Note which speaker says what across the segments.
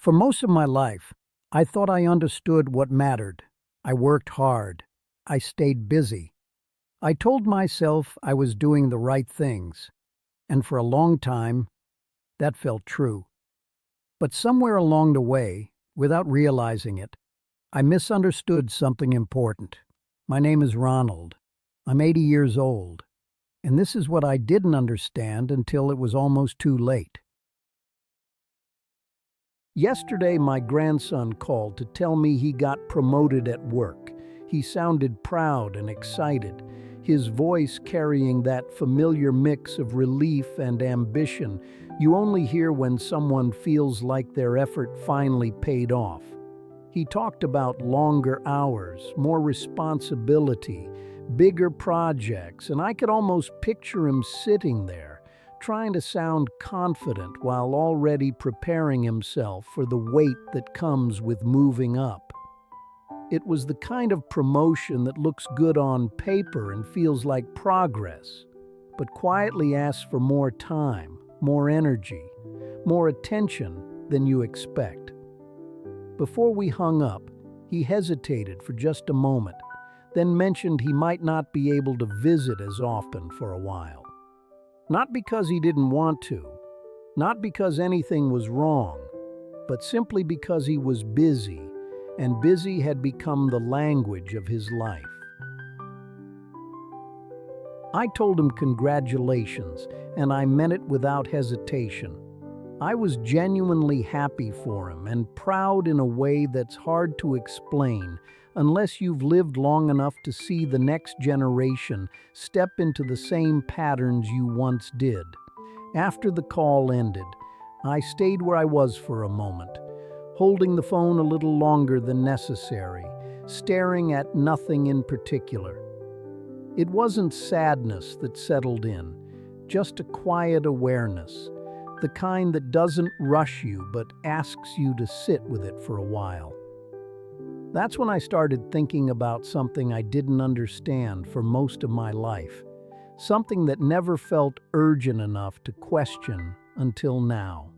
Speaker 1: For most of my life, I thought I understood what mattered. I worked hard. I stayed busy. I told myself I was doing the right things, and for a long time, that felt true. But somewhere along the way, without realizing it, I misunderstood something important. My name is Ronald. I'm 80 years old, and this is what I didn't understand until it was almost too late. Yesterday, my grandson called to tell me he got promoted at work. He sounded proud and excited, his voice carrying that familiar mix of relief and ambition you only hear when someone feels like their effort finally paid off. He talked about longer hours, more responsibility, bigger projects, and I could almost picture him sitting there, trying to sound confident while already preparing himself for the weight that comes with moving up. It was the kind of promotion that looks good on paper and feels like progress, but quietly asks for more time, more energy, more attention than you expect. Before we hung up, he hesitated for just a moment, then mentioned he might not be able to visit as often for a while. Not because he didn't want to, not because anything was wrong, but simply because he was busy, and busy had become the language of his life. I told him congratulations, and I meant it without hesitation. I was genuinely happy for him and proud in a way that's hard to explain unless you've lived long enough to see the next generation step into the same patterns you once did. After the call ended, I stayed where I was for a moment, holding the phone a little longer than necessary, staring at nothing in particular. It wasn't sadness that settled in, just a quiet awareness, the kind that doesn't rush you but asks you to sit with it for a while. That's when I started thinking about something I didn't understand for most of my life, something that never felt urgent enough to question until now.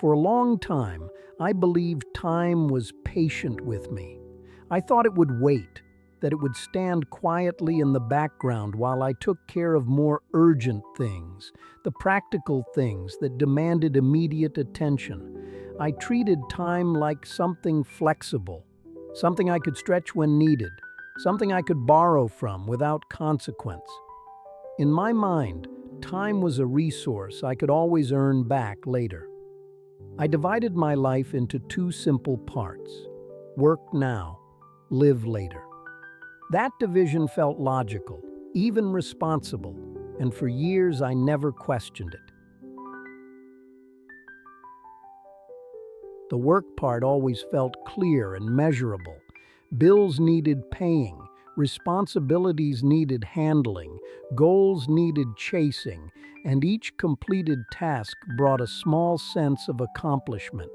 Speaker 1: For a long time, I believed time was patient with me. I thought it would wait, that it would stand quietly in the background while I took care of more urgent things, the practical things that demanded immediate attention. I treated time like something flexible, something I could stretch when needed, something I could borrow from without consequence. In my mind, time was a resource I could always earn back later. I divided my life into two simple parts: work now, live later. That division felt logical, even responsible, and for years I never questioned it. The work part always felt clear and measurable. Bills needed paying, responsibilities needed handling, goals needed chasing, and each completed task brought a small sense of accomplishment.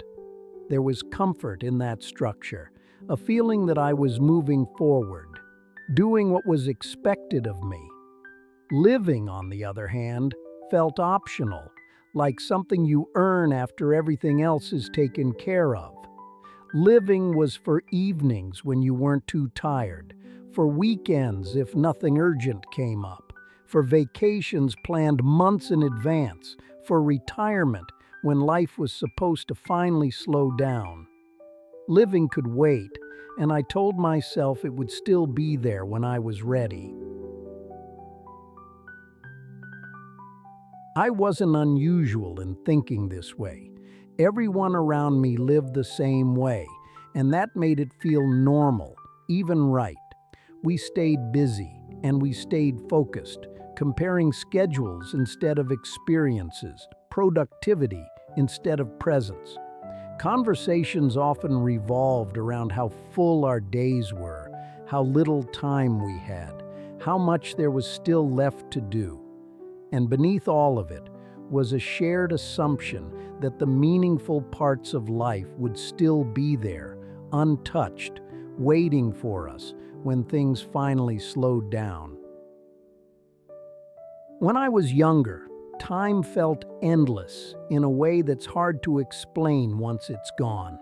Speaker 1: There was comfort in that structure, a feeling that I was moving forward, doing what was expected of me. Living, on the other hand, felt optional, like something you earn after everything else is taken care of. Living was for evenings when you weren't too tired, for weekends if nothing urgent came up, for vacations planned months in advance, for retirement when life was supposed to finally slow down. Living could wait, and I told myself it would still be there when I was ready. I wasn't unusual in thinking this way. Everyone around me lived the same way, and that made it feel normal, even right. We stayed busy, and we stayed focused, comparing schedules instead of experiences, productivity instead of presence. Conversations often revolved around how full our days were, how little time we had, how much there was still left to do. And beneath all of it was a shared assumption that the meaningful parts of life would still be there, untouched, waiting for us when things finally slowed down. When I was younger, Time felt endless in a way that's hard to explain once it's gone.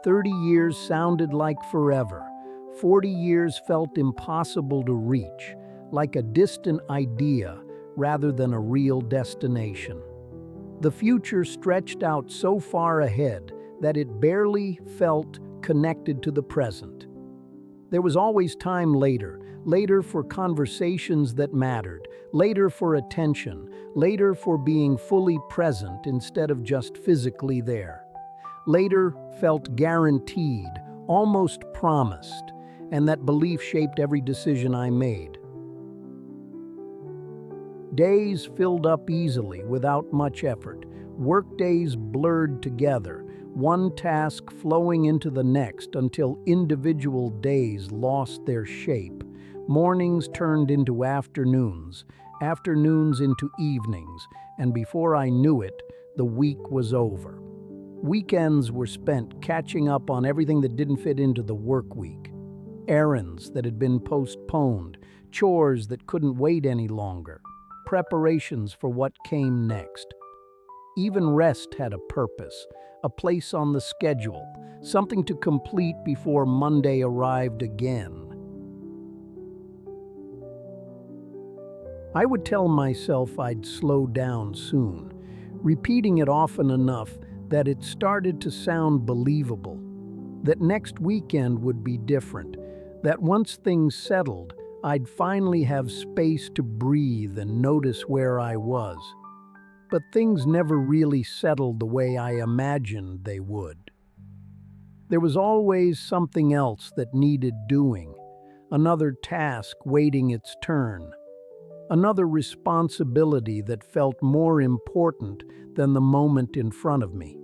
Speaker 1: 30 years sounded like forever. 40 years felt impossible to reach, like a distant idea rather than a real destination. The future stretched out so far ahead that it barely felt connected to the present. There was always time later, later for conversations that mattered, later for attention, later for being fully present instead of just physically there. Later felt guaranteed, almost promised, and that belief shaped every decision I made. Days filled up easily without much effort. Workdays blurred together, one task flowing into the next until individual days lost their shape. Mornings turned into afternoons, afternoons into evenings, and before I knew it, the week was over. Weekends were spent catching up on everything that didn't fit into the work week. Errands that had been postponed, chores that couldn't wait any longer, preparations for what came next. Even rest had a purpose, a place on the schedule, something to complete before Monday arrived again. I would tell myself I'd slow down soon, repeating it often enough that it started to sound believable, that next weekend would be different, that once things settled, I'd finally have space to breathe and notice where I was. But things never really settled the way I imagined they would. There was always something else that needed doing, another task waiting its turn, another responsibility that felt more important than the moment in front of me.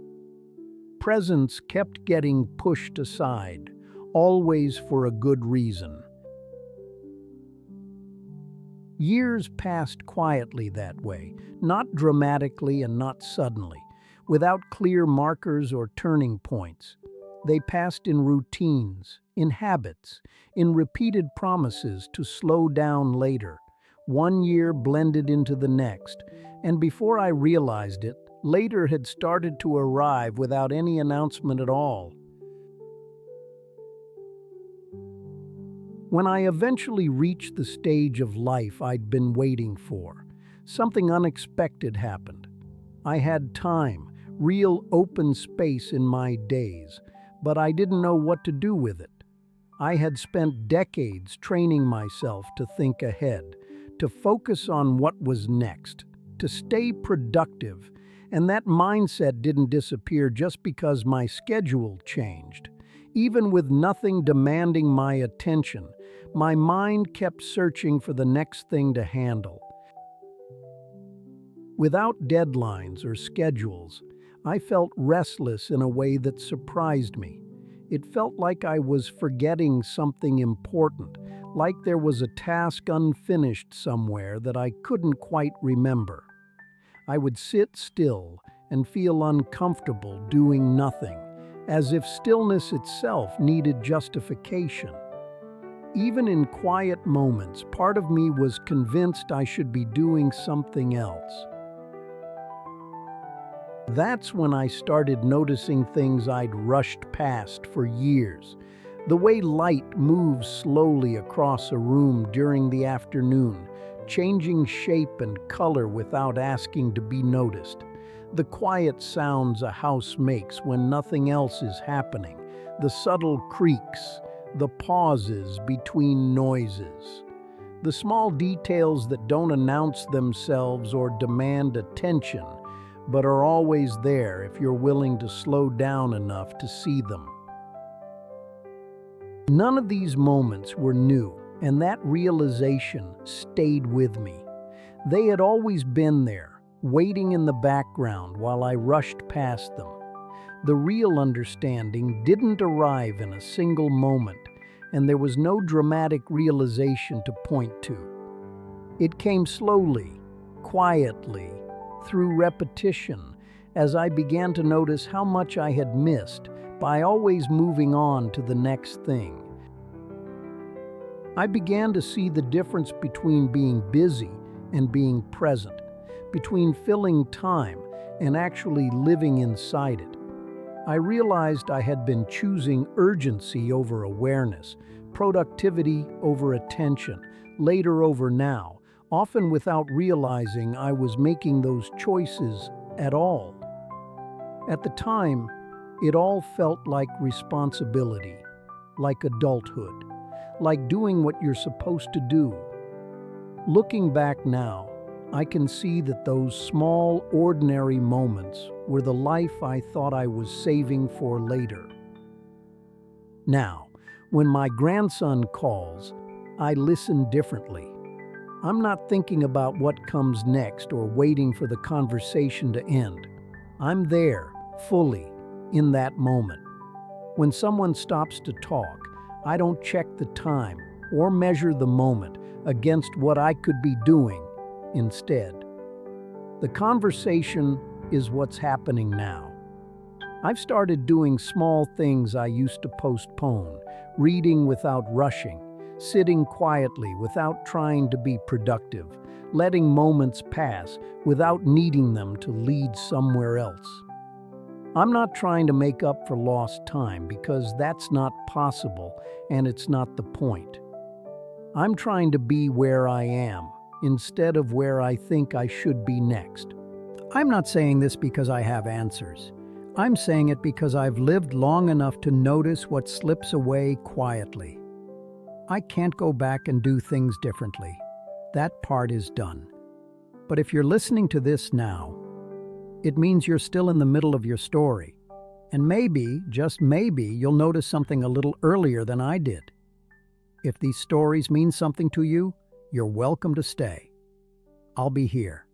Speaker 1: Presence kept getting pushed aside, always for a good reason. Years passed quietly that way, not dramatically and not suddenly, without clear markers or turning points. They passed in routines, in habits, in repeated promises to slow down later. One year blended into the next, and before I realized it, later had started to arrive without any announcement at all. When I eventually reached the stage of life I'd been waiting for, something unexpected happened. I had time, real open space in my days, but I didn't know what to do with it. I had spent decades training myself to think ahead, to focus on what was next, to stay productive, and that mindset didn't disappear just because my schedule changed. Even with nothing demanding my attention, my mind kept searching for the next thing to handle. Without deadlines or schedules, I felt restless in a way that surprised me. It felt like I was forgetting something important, like there was a task unfinished somewhere that I couldn't quite remember. I would sit still and feel uncomfortable doing nothing, as if stillness itself needed justification. Even in quiet moments, part of me was convinced I should be doing something else. That's when I started noticing things I'd rushed past for years. The way light moves slowly across a room during the afternoon, changing shape and color without asking to be noticed. The quiet sounds a house makes when nothing else is happening. The subtle creaks, the pauses between noises. The small details that don't announce themselves or demand attention, but are always there if you're willing to slow down enough to see them. None of these moments were new, and that realization stayed with me. They had always been there, waiting in the background while I rushed past them. The real understanding didn't arrive in a single moment, and there was no dramatic realization to point to. It came slowly, quietly, through repetition, as I began to notice how much I had missed by always moving on to the next thing. I began to see the difference between being busy and being present, between filling time and actually living inside it. I realized I had been choosing urgency over awareness, productivity over attention, later over now, often without realizing I was making those choices at all. At the time, it all felt like responsibility, like adulthood, like doing what you're supposed to do. Looking back now, I can see that those small, ordinary moments were the life I thought I was saving for later. Now, when my grandson calls, I listen differently. I'm not thinking about what comes next or waiting for the conversation to end. I'm there, fully, in that moment. When someone stops to talk, I don't check the time or measure the moment against what I could be doing instead. The conversation is what's happening now. I've started doing small things I used to postpone, reading without rushing, sitting quietly without trying to be productive, letting moments pass without needing them to lead somewhere else. I'm not trying to make up for lost time because that's not possible and it's not the point. I'm trying to be where I am instead of where I think I should be next. I'm not saying this because I have answers. I'm saying it because I've lived long enough to notice what slips away quietly. I can't go back and do things differently. That part is done. But if you're listening to this now, it means you're still in the middle of your story. And maybe, just maybe, you'll notice something a little earlier than I did. If these stories mean something to you, you're welcome to stay. I'll be here.